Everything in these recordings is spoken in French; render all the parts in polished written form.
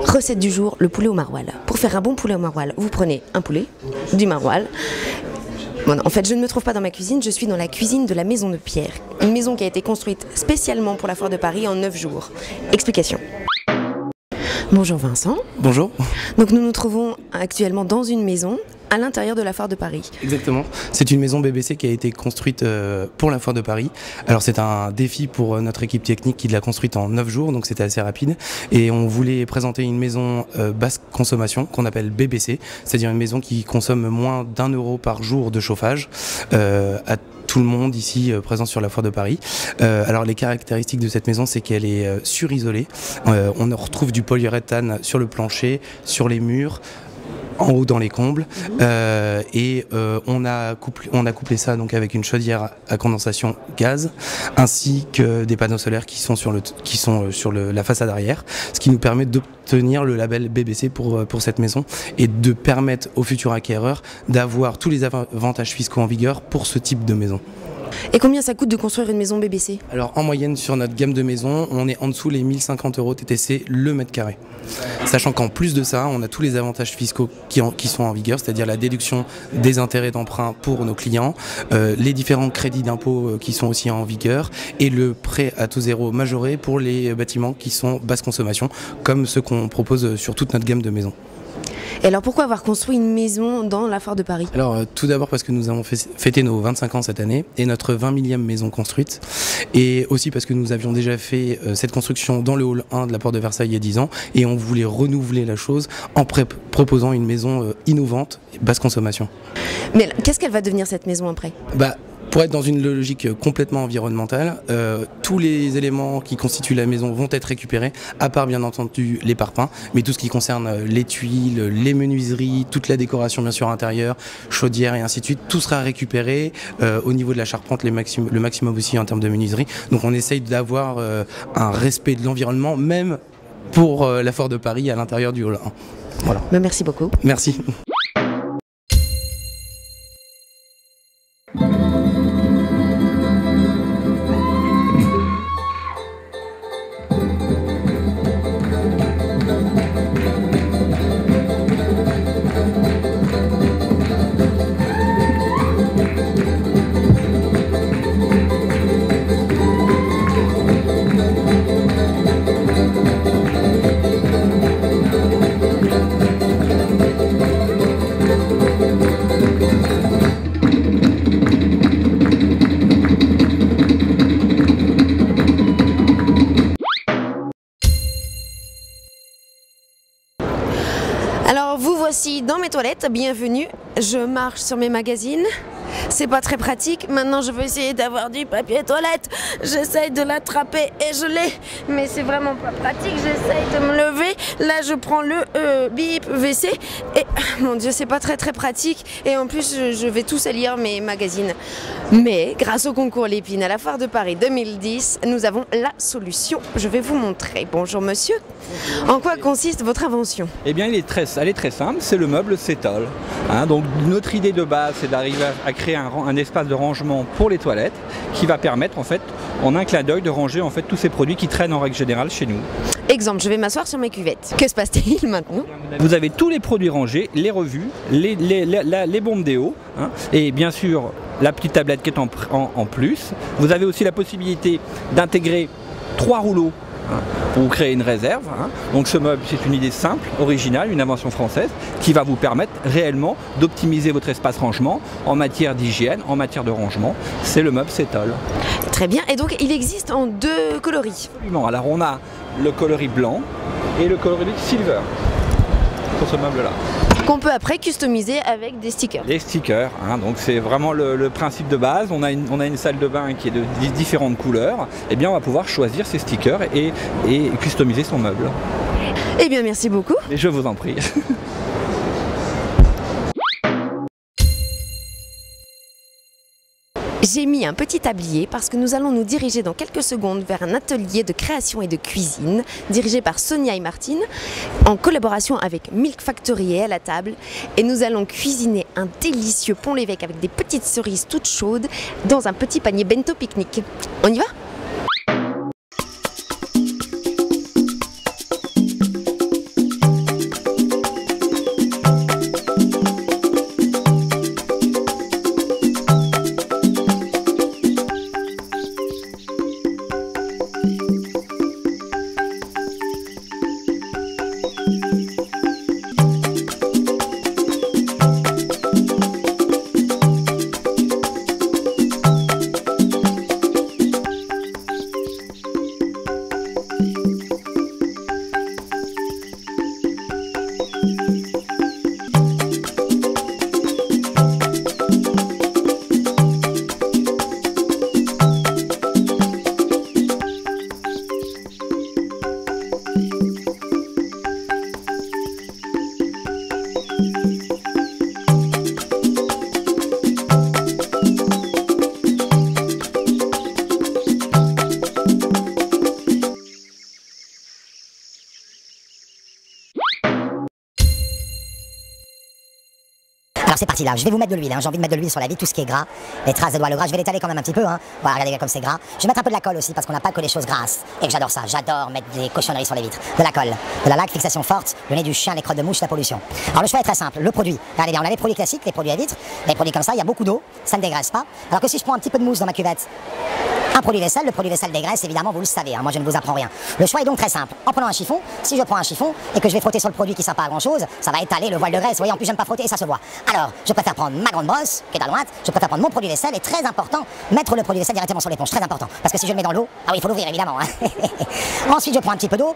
Recette du jour, le poulet au maroilles. Pour faire un bon poulet au maroilles, vous prenez un poulet, du maroilles. Bon, en fait, je ne me trouve pas dans ma cuisine, je suis dans la cuisine de la Maison de Pierre. Une maison qui a été construite spécialement pour la Foire de Paris en 9 jours. Explication. Bonjour Vincent. Bonjour. Donc nous nous trouvons actuellement dans une maison à l'intérieur de la Foire de Paris. Exactement. C'est une maison BBC qui a été construite pour la Foire de Paris. Alors c'est un défi pour notre équipe technique qui l'a construite en 9 jours, donc c'était assez rapide. Et on voulait présenter une maison basse consommation qu'on appelle BBC, c'est-à-dire une maison qui consomme moins d'1 euro par jour de chauffage à tout le monde ici présent sur la Foire de Paris. Alors les caractéristiques de cette maison, c'est qu'elle est surisolée. On retrouve du polyuréthane sur le plancher, sur les murs, en haut dans les combles, on a couplé ça donc avec une chaudière à condensation gaz ainsi que des panneaux solaires qui sont sur la façade arrière, ce qui nous permet d'obtenir le label BBC pour cette maison et de permettre aux futurs acquéreurs d'avoir tous les avantages fiscaux en vigueur pour ce type de maison. Et combien ça coûte de construire une maison BBC? Alors en moyenne sur notre gamme de maisons, on est en dessous les 1050 € TTC le mètre carré. Sachant qu'en plus de ça, on a tous les avantages fiscaux qui sont en vigueur, c'est-à-dire la déduction des intérêts d'emprunt pour nos clients, les différents crédits d'impôt qui sont aussi en vigueur et le prêt à taux zéro majoré pour les bâtiments qui sont basse consommation, comme ceux qu'on propose sur toute notre gamme de maisons. Et alors pourquoi avoir construit une maison dans la Foire de Paris? Alors tout d'abord parce que nous avons fêté nos 25 ans cette année et notre 20 millième maison construite, et aussi parce que nous avions déjà fait cette construction dans le hall 1 de la porte de Versailles il y a 10 ans et on voulait renouveler la chose en proposant une maison innovante et basse consommation. Mais qu'est-ce qu'elle va devenir cette maison après? Pour être dans une logique complètement environnementale, tous les éléments qui constituent la maison vont être récupérés, à part bien entendu les parpaings, mais tout ce qui concerne les tuiles, les menuiseries, toute la décoration bien sûr intérieure, chaudière et ainsi de suite, tout sera récupéré. Au niveau de la charpente, le maximum aussi en termes de menuiserie. Donc on essaye d'avoir un respect de l'environnement, même pour la Foire de Paris à l'intérieur du hall 1. Voilà. Merci beaucoup. Merci. Alors vous voici dans mes toilettes, bienvenue. Je marche sur mes magazines. C'est pas très pratique. Maintenant, je veux essayer d'avoir du papier toilette. J'essaye de l'attraper et je l'ai. Mais c'est vraiment pas pratique. J'essaye de me lever. Là, je prends le bip WC. Et mon Dieu, c'est pas très pratique. Et en plus, je vais tous lire mes magazines. Mais grâce au concours Lépine à la Foire de Paris 2010, nous avons la solution. Je vais vous montrer. Bonjour monsieur. En quoi consiste votre invention? Eh bien, elle est très simple. C'est le meuble Settle. Donc, notre idée de base, c'est d'arriver à créer un espace de rangement pour les toilettes qui va permettre en fait en un clin d'œil de ranger en fait tous ces produits qui traînent en règle générale chez nous. Exemple, je vais m'asseoir sur mes cuvettes. Que se passe-t-il maintenant? Vous avez tous les produits rangés, les revues, les bombes déo, et bien sûr la petite tablette qui est en plus. Vous avez aussi la possibilité d'intégrer 3 rouleaux pour créer une réserve. Donc ce meuble, c'est une idée simple, originale, une invention française qui va vous permettre réellement d'optimiser votre espace rangement en matière d'hygiène, en matière de rangement. C'est le meuble Settle. Très bien, et donc il existe en 2 coloris. Absolument, alors on a le coloris blanc et le coloris silver pour ce meuble-là. Qu'on peut après customiser avec des stickers. Les stickers, donc c'est vraiment le principe de base. On a une salle de bain qui est de différentes couleurs. Et bien on va pouvoir choisir ces stickers et customiser son meuble. Eh bien merci beaucoup. Et je vous en prie. J'ai mis un petit tablier parce que nous allons nous diriger dans quelques secondes vers un atelier de création et de cuisine dirigé par Sonia et Martine en collaboration avec Milk Factory et à la table, et nous allons cuisiner un délicieux pont l'évêque avec des petites cerises toutes chaudes dans un petit panier bento pique-nique. On y va ? Alors c'est parti là, je vais vous mettre de l'huile, hein. J'ai envie de mettre de l'huile sur la vitre, tout ce qui est gras, les traces de doigts, le gras, je vais l'étaler quand même un petit peu, hein. Voilà, regardez comme c'est gras. Je vais mettre un peu de la colle aussi parce qu'on n'a pas que les choses grasses et que j'adore ça, j'adore mettre des cochonneries sur les vitres. De la colle, de la laque, fixation forte, le nez du chien, les crottes de mouche, la pollution. Alors le choix est très simple, le produit. Regardez bien, on a les produits classiques, les produits à vitre, les produits comme ça, il y a beaucoup d'eau, ça ne dégraisse pas. Alors que si je prends un petit peu de mousse dans ma cuvette, un produit vaisselle, le produit vaisselle dégraisse, évidemment, vous le savez, hein, moi je ne vous apprends rien. Le choix est donc très simple. En prenant un chiffon, si je prends un chiffon et que je vais frotter sur le produit qui ne sert pas à grand chose, ça va étaler le voile de graisse. Vous voyez, en plus j'aime pas frotter et ça se voit. Alors, je préfère prendre ma grande brosse, qui est à droite, je préfère prendre mon produit vaisselle et très important, mettre le produit vaisselle directement sur l'éponge, très important. Parce que si je le mets dans l'eau, ah oui, il faut l'ouvrir évidemment. Hein. Ensuite, je prends un petit peu d'eau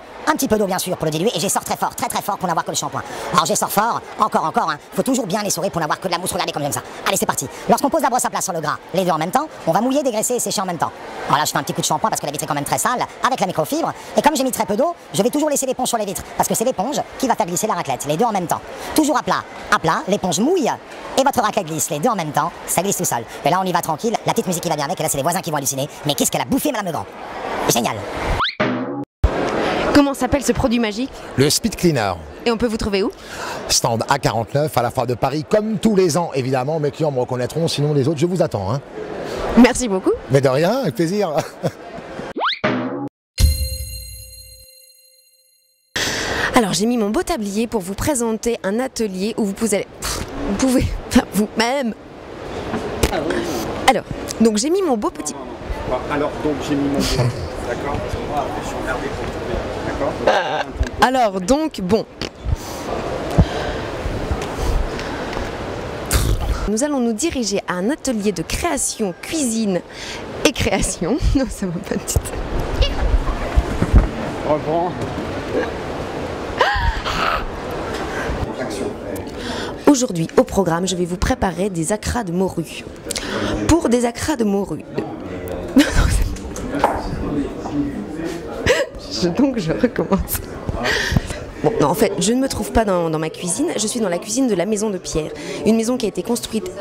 bien sûr pour le diluer et j'essore très fort pour n'avoir que le shampoing. Alors j'essore fort, encore, hein. Faut toujours bien l'essorer pour n'avoir que de la mousse. Regardez comme j'aime ça. Allez, c'est parti. Lorsqu'on pose la brosse à plat sur le gras, les deux en même temps, on va mouiller, dégraisser et sécher en même temps. Alors là, je fais un petit coup de shampoing parce que la vitre est quand même très sale avec la microfibre. Et comme j'ai mis très peu d'eau, je vais toujours laisser l'éponge sur les vitres parce que c'est l'éponge qui va faire glisser la raclette. Les deux en même temps. Toujours à plat, l'éponge mouille et votre raclette glisse. Les deux en même temps, ça glisse tout seul. Et là, on y va tranquille. La petite musique qui va bien avec. Et là, c'est les voisins qui vont halluciner. Mais qu'est-ce qu'elle a bouffé, Madame Legrand? Génial. Comment s'appelle ce produit magique? Le Speed Cleaner. Et on peut vous trouver où? Stand A49 à la Foire de Paris, comme tous les ans, évidemment. Mes clients me reconnaîtront, sinon les autres, je vous attends. Hein. Merci beaucoup. Mais de rien, avec plaisir. Alors j'ai mis mon beau tablier pour vous présenter un atelier où vous pouvez faire vous-même. Alors, donc j'ai mis mon beau petit... Alors, donc j'ai mis mon beau... D'accord. Je suis emmerdé pour trouver. D'accord. Alors donc, bon. Nous allons nous diriger à un atelier de création, cuisine et création. Non, ça va pas du tout. Reprends. Aujourd'hui, au programme, je vais vous préparer des acras de morue. Pour des acras de morue... Donc je recommence. Bon, non, en fait, je ne me trouve pas dans ma cuisine, je suis dans la cuisine de la maison de Pierre. Une maison qui a été construite